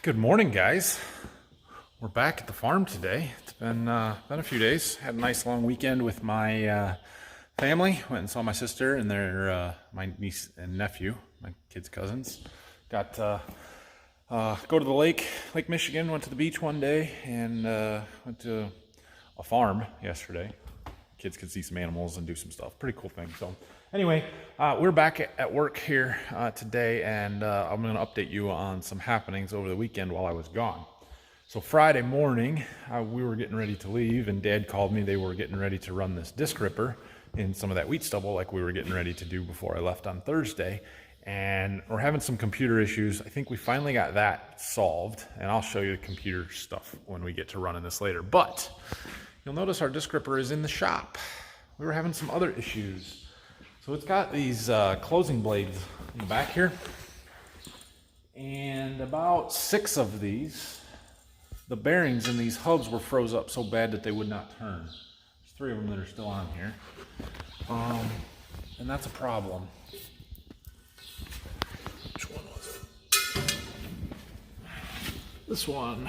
Good morning, guys. We're back at the farm today. It's been a few days. Had a nice long weekend with my family. Went and saw my sister and their my niece and nephew, my kids' cousins. Got to go to the Lake Michigan. Went to the beach one day and went to a farm yesterday. Kids could see some animals and do some stuff. Pretty cool thing. So anyway, we're back at work here today, and I'm going to update you on some happenings over the weekend while I was gone. So Friday morning, we were getting ready to leave, and Dad called me. They were getting ready to run this disc ripper in some of that wheat stubble like we were getting ready to do before I left on Thursday. And we're having some computer issues. I think we finally got that solved, and I'll show you the computer stuff when we get to running this later. But you'll notice our disc ripper is in the shop. We were having some other issues. So it's got these closing blades in the back here, and about 6 of these, the bearings in these hubs were froze up so bad that they would not turn. There's 3 of them that are still on here, and that's a problem. Which one was it? This one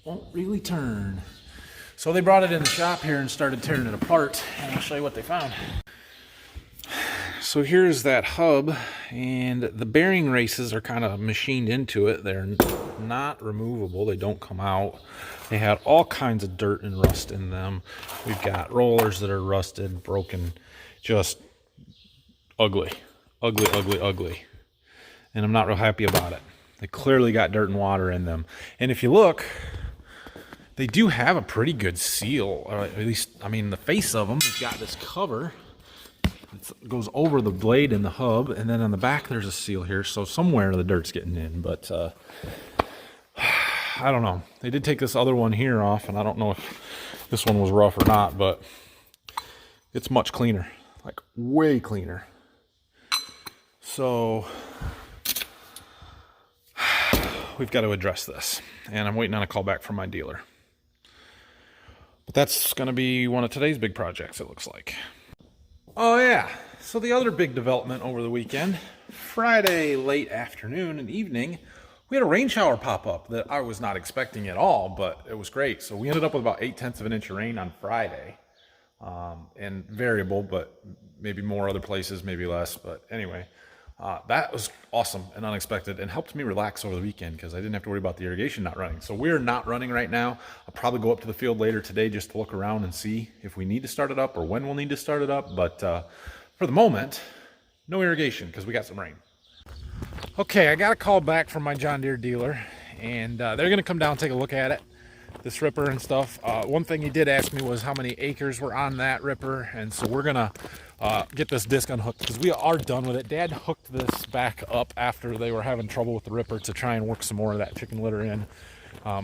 won't really turn. So they brought it in the shop here and started tearing it apart, and I'll show you what they found. So here's that hub, and the bearing races are kind of machined into it. They're not removable. They don't come out. They had all kinds of dirt and rust in them. We've got rollers that are rusted, broken, just ugly, ugly, ugly, ugly. And I'm not real happy about it. They clearly got dirt and water in them. And if you look, they do have a pretty good seal, or at least, I mean, the face of them has got this cover. It goes over the blade in the hub, and then on the back there's a seal here, so somewhere the dirt's getting in, but I don't know. They did take this other one here off, and I don't know if this one was rough or not, but it's much cleaner, like way cleaner. So we've got to address this, and I'm waiting on a call back from my dealer. But that's going to be one of today's big projects, it looks like. Oh yeah, so the other big development over the weekend, Friday late afternoon and evening, we had a rain shower pop up that I was not expecting at all, but it was great. So we ended up with about 0.8 of an inch of rain on Friday, and variable, but maybe more other places, maybe less. But anyway, that was awesome and unexpected and helped me relax over the weekend because I didn't have to worry about the irrigation not running. So we're not running right now. I'll probably go up to the field later today just to look around and see if we need to start it up or when we'll need to start it up. But for the moment, no irrigation because we got some rain. Okay, I got a call back from my John Deere dealer, and they're going to come down and take a look at it, this ripper and stuff. One thing he did ask me was how many acres were on that ripper, and so we're going to get this disc unhooked because we are done with it. Dad hooked this back up after they were having trouble with the ripper to try and work some more of that chicken litter in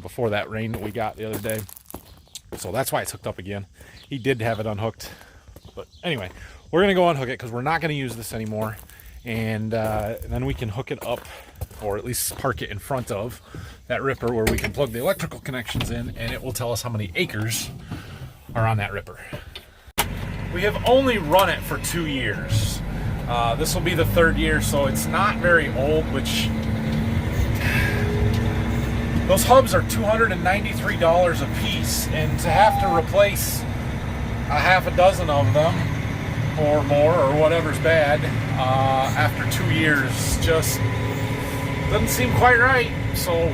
before that rain that we got the other day. So that's why it's hooked up again. He did have it unhooked, but anyway, we're going to go unhook it because we're not going to use this anymore, and then we can hook it up, or at least park it in front of that ripper where we can plug the electrical connections in, and it will tell us how many acres are on that ripper. We have only run it for 2 years. This will be the 3rd year, so it's not very old, which those hubs are $293 a piece, and to have to replace a half a dozen of them or more or whatever's bad after 2 years just doesn't seem quite right. So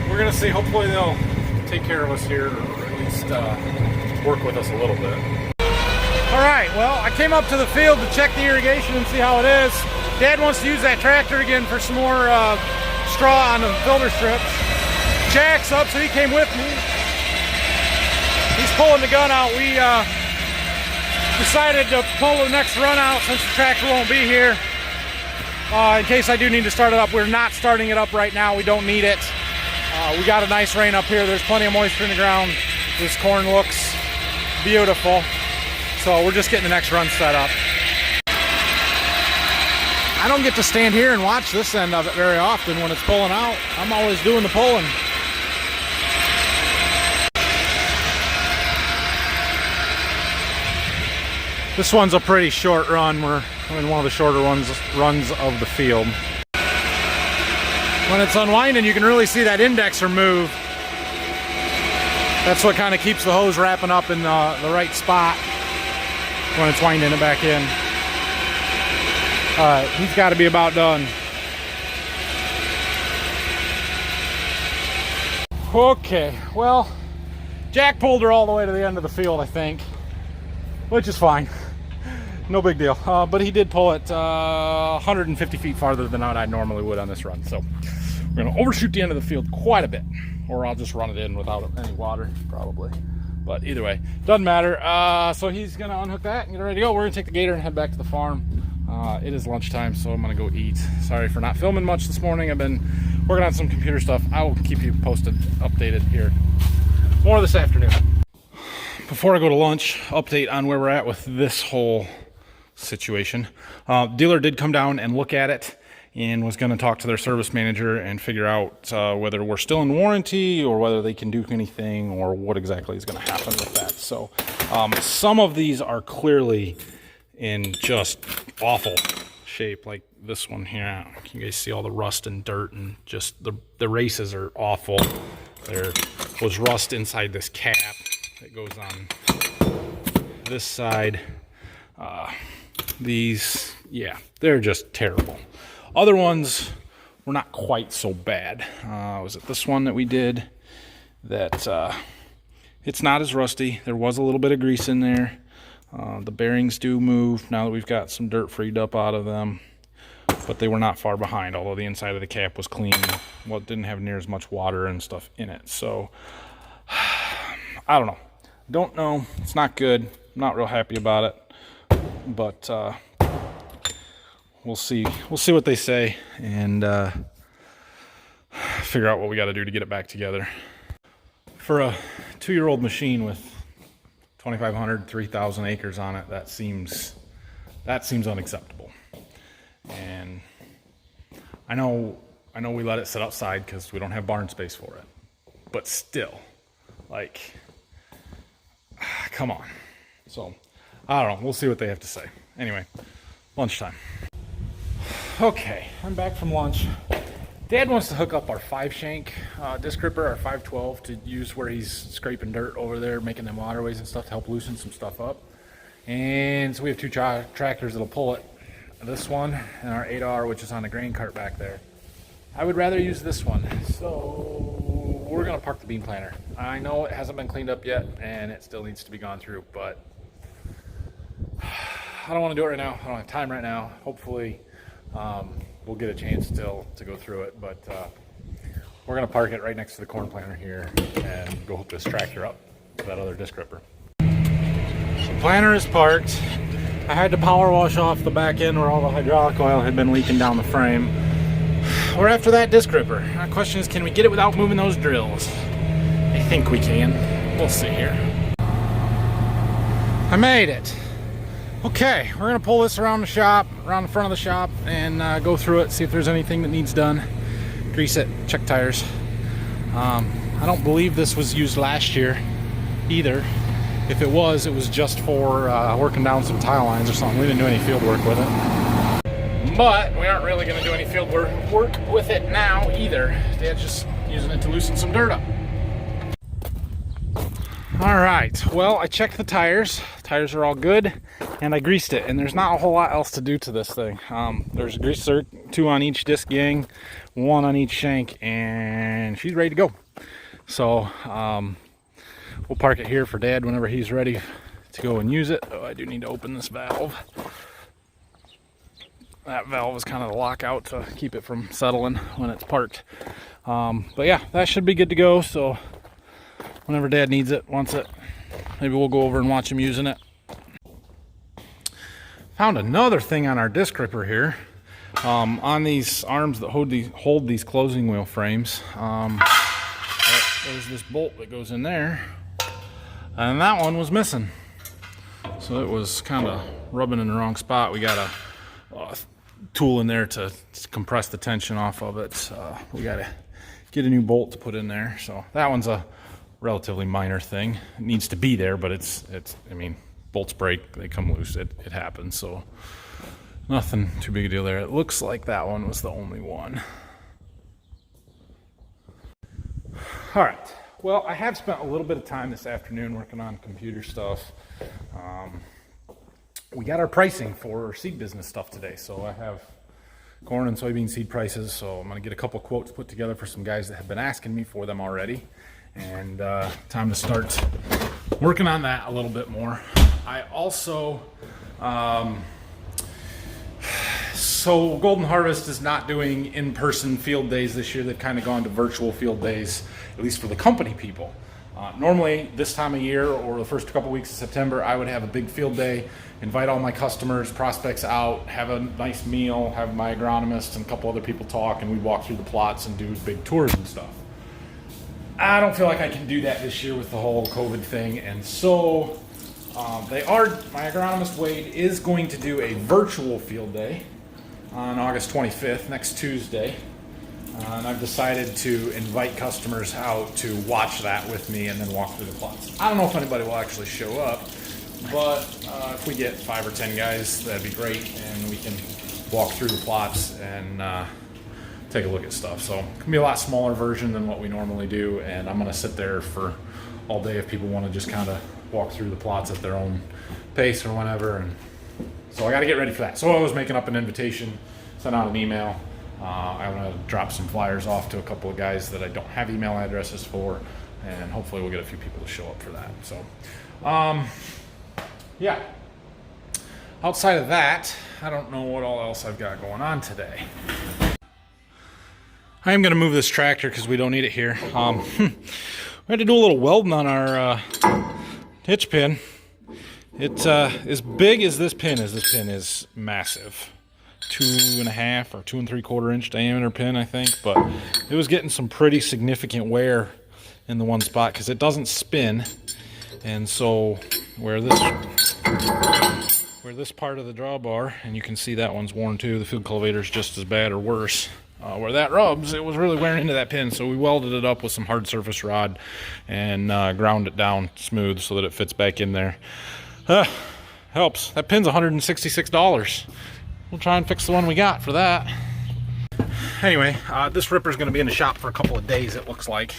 we're gonna see, hopefully they'll take care of us here, or at least work with us a little bit. All right, well, I came up to the field to check the irrigation and see how it is. Dad wants to use that tractor again for some more straw on the filter strips. Jack's up, so he came with me. He's pulling the gun out. We decided to pull the next run out since the tractor won't be here. In case I do need to start it up. We're not starting it up right now. We don't need it. We got a nice rain up here. There's plenty of moisture in the ground. This corn looks beautiful. So we're just getting the next run set up. I don't get to stand here and watch this end of it very often when it's pulling out. I'm always doing the pulling. This one's a pretty short run. We're in one of the shorter runs of the field. when it's unwinding, you can really see that indexer move. That's what kind of keeps the hose wrapping up in the right spot when it's winding it back in. All right, he's got to be about done. Okay, well, Jack pulled her all the way to the end of the field, I think, which is fine. No big deal. But he did pull it 150 feet farther than I normally would on this run. So we're going to overshoot the end of the field quite a bit, or I'll just run it in without any water, probably. But either way, doesn't matter. So he's going to unhook that and get ready to go. We're going to take the gator and head back to the farm. It is lunchtime, so I'm going to go eat. Sorry for not filming much this morning. I've been working on some computer stuff. I will keep you posted, updated here. More this afternoon. Before I go to lunch, update on where we're at with this whole situation. Dealer did come down and look at it and was going to talk to their service manager and figure out whether we're still in warranty or whether they can do anything or what exactly is going to happen with that. So some of these are clearly in just awful shape, like this one here. You guys see all the rust and dirt, and just the races are awful. There was rust inside this cap that goes on this side. These, yeah, they're just terrible. Other ones were not quite so bad. Was it this one that we did that it's not as rusty? There was a little bit of grease in there. The bearings do move now that we've got some dirt freed up out of them, but they were not far behind, although the inside of the cap was clean. Well, it didn't have near as much water and stuff in it. So I don't know. Don't know. It's not good. I'm not real happy about it, but we'll see. We'll see what they say and figure out what we got to do to get it back together. For a 2-year-old machine with 2,500, 3,000 acres on it, that seems unacceptable. And I know we let it sit outside because we don't have barn space for it, but still, like, come on. So I don't know, we'll see what they have to say. Anyway, lunchtime. Okay, I'm back from lunch. Dad wants to hook up our 5-shank disc gripper, our 512, to use where he's scraping dirt over there, making them waterways and stuff to help loosen some stuff up. And so we have 2 tractors that'll pull it. This one and our 8R, which is on the grain cart back there. I would rather use this one. So we're gonna park the bean planter. I know it hasn't been cleaned up yet and it still needs to be gone through, but I don't want to do it right now. I don't have time right now. Hopefully we'll get a chance still to go through it, but we're gonna park it right next to the corn planter here and go hook this tractor up to that other disc gripper. The planter is parked. I had to power wash off the back end where all the hydraulic oil had been leaking down the frame. We're after that disc gripper. The question is, can we get it without moving those drills? I think we can. We'll see here. I made it. Okay, we're gonna pull this around the shop, around the front of the shop, and go through it, see if there's anything that needs done. Grease it, check tires. I don't believe this was used last year either. If it was just for working down some tile lines or something. We didn't do any field work with it. But we aren't really gonna do any field work with it now either. Dad's just using it to loosen some dirt up. All right, well, I checked the tires. Tires are all good, and I greased it, and there's not a whole lot else to do to this thing. There's a grease zerk, 2 on each disc gang, 1 on each shank, and she's ready to go. So we'll park it here for Dad whenever he's ready to go and use it. Oh, I do need to open this valve. That valve is kind of the lockout to keep it from settling when it's parked. But yeah, that should be good to go. So whenever Dad needs it, wants it, maybe we'll go over and watch him using it. Found another thing on our disc gripper here. On these arms that hold these closing wheel frames, there's this bolt that goes in there, and that one was missing. So it was kind of rubbing in the wrong spot. We got a tool in there to compress the tension off of it. We got to get a new bolt to put in there. So that one's a relatively minor thing. It needs to be there, but it's I mean, bolts break, they come loose, it happens. So nothing too big a deal there. It looks like that one was the only one. All right. Well, I have spent a little bit of time this afternoon working on computer stuff. We got our pricing for our seed business stuff today. So I have corn and soybean seed prices. So I'm going to get a couple quotes put together for some guys that have been asking me for them already. And time to start working on that a little bit more. I also, so Golden Harvest is not doing in-person field days this year. They've kind of gone to virtual field days, at least for the company people. Normally this time of year or the first couple weeks of September, I would have a big field day, invite all my customers, prospects out, have a nice meal, have my agronomist and a couple other people talk, and we walk through the plots and do big tours and stuff. I don't feel like I can do that this year with the whole COVID thing, and so my agronomist Wade is going to do a virtual field day on August 25th, next Tuesday. And I've decided to invite customers out to watch that with me and then walk through the plots. I don't know if anybody will actually show up, but if we get 5 or 10 guys, that'd be great, and we can walk through the plots and take a look at stuff. So it can be a lot smaller version than what we normally do, and I'm going to sit there for all day if people want to just kind of walk through the plots at their own pace or whatever. And so I got to get ready for that. So I was making up an invitation, sent out an email. I'm going to drop some flyers off to a couple of guys that I don't have email addresses for, and hopefully we'll get a few people to show up for that. So, yeah. Outside of that, I don't know what all else I've got going on today. I am going to move this tractor because we don't need it here. We had to do a little welding on our hitch pin. It's as big as this pin is. This pin is massive. 2.5 or 2 3/4 inch diameter pin, I think, but it was getting some pretty significant wear in the one spot because it doesn't spin, and so where this part of the drawbar, and you can see that one's worn too, the field cultivator's just as bad or worse. Where that rubs, it was really wearing into that pin, so we welded it up with some hard surface rod and ground it down smooth so that it fits back in there. Helps. That pin's $166. We'll try and fix the one we got for that. Anyway, this ripper's going to be in the shop for a couple of days, it looks like.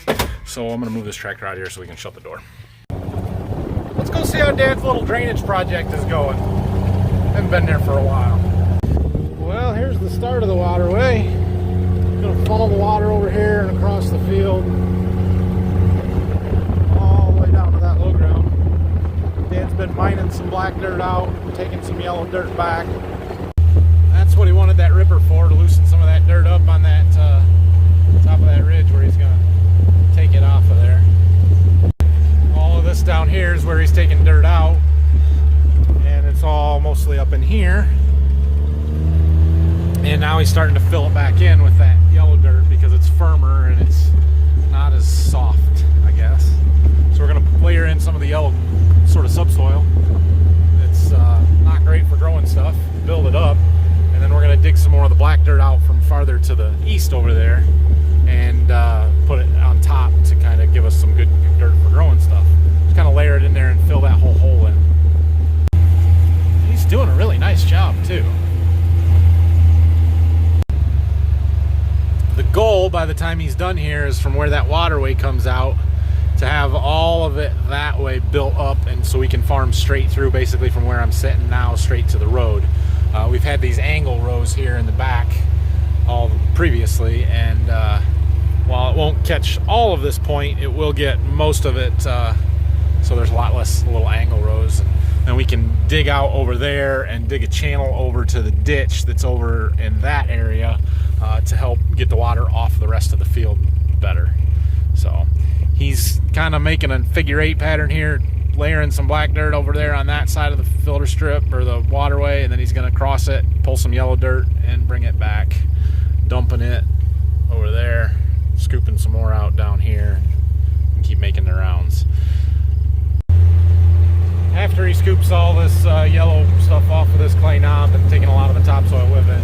So I'm going to move this tractor out here so we can shut the door. Let's go see how Dad's little drainage project is going. Haven't been there for a while. Well, here's the start of the waterway. Going to funnel the water over here and across the field, all the way down to that low ground. Dad's been mining some black dirt out, taking some yellow dirt back. That's what he wanted that ripper for, to loosen some of that dirt up on that top of that ridge where he's going to take it off of there. All of this down here is where he's taking dirt out, and it's all mostly up in here. And now he's starting to fill it back in with that yellow dirt because it's firmer and it's not as soft, I guess. So we're going to layer in some of the yellow sort of subsoil. It's not great for growing stuff. Build it up. And then we're going to dig some more of the black dirt out from farther to the east over there and put it on top to kind of give us some good dirt for growing stuff. Just kind of layer it in there and fill that whole hole in. He's doing a really nice job too. The goal by the time he's done here is from where that waterway comes out to have all of it that way built up, and so we can farm straight through basically from where I'm sitting now straight to the road. We've had these angle rows here in the back all previously, and while it won't catch all of this point, it will get most of it, so there's a lot less little angle rows. And we can dig out over there and dig a channel over to the ditch that's over in that area to help get the water off the rest of the field better. So he's kind of making a figure 8 pattern here, layering some black dirt over there on that side of the filter strip or the waterway, and then he's going to cross it, pull some yellow dirt and bring it back, dumping it over there, scooping some more out down here, and keep making the rounds. After he scoops all this yellow stuff off of this clay knob and taking a lot of the topsoil with it,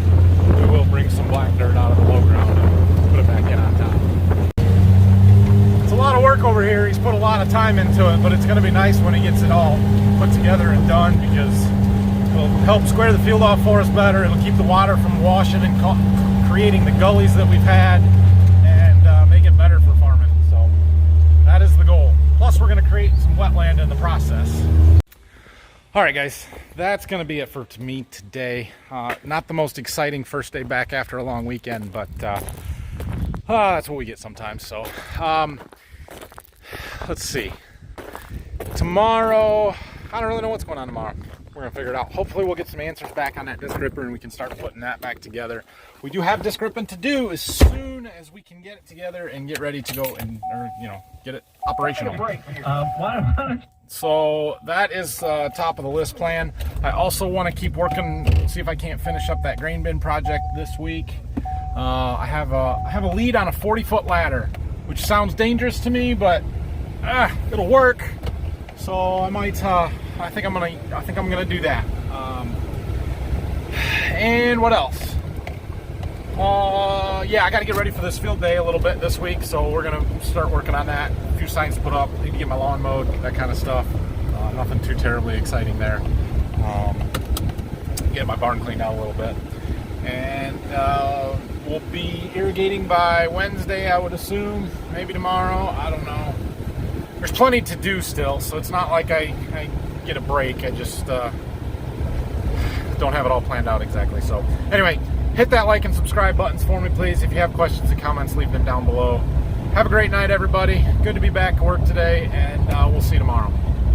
we will bring some black dirt out of the low ground and put it back in on top. It's a lot of work over here. He's put a lot of time into it, but it's going to be nice when he gets it all put together and done, because it'll help square the field off for us better. It'll keep the water from washing and creating the gullies that we've had, and make it better for farming. So Plus, we're going to create some wetland in the process. All right, guys, that's going to be it for me today. Not the most exciting first day back after a long weekend, but that's what we get sometimes. So, let's see. Tomorrow, I don't really know what's going on tomorrow. We're going to figure it out. Hopefully, we'll get some answers back on that disc ripper and we can start putting that back together. We do have disc ripping to do as soon as we can get it together and get ready to go and, get it operational. So that is top of the list plan. I also want to keep working, see if I can't finish up that grain bin project this week. I have a lead on a 40-foot ladder, which sounds dangerous to me, but it'll work. So I might. I think I'm gonna do that. And what else? Yeah, I got to get ready for this field day a little bit this week, so we're gonna start working on that. A few signs to put up. Need to get my lawn mowed, that kind of stuff. Nothing too terribly exciting there. Get my barn cleaned out a little bit, and we'll be irrigating by Wednesday, I would assume. Maybe tomorrow. I don't know. There's plenty to do still, so it's not like I get a break. I just don't have it all planned out exactly. So anyway, hit that like and subscribe buttons for me, please. If you have questions and comments, leave them down below. Have a great night, everybody. Good to be back at work today, and we'll see you tomorrow.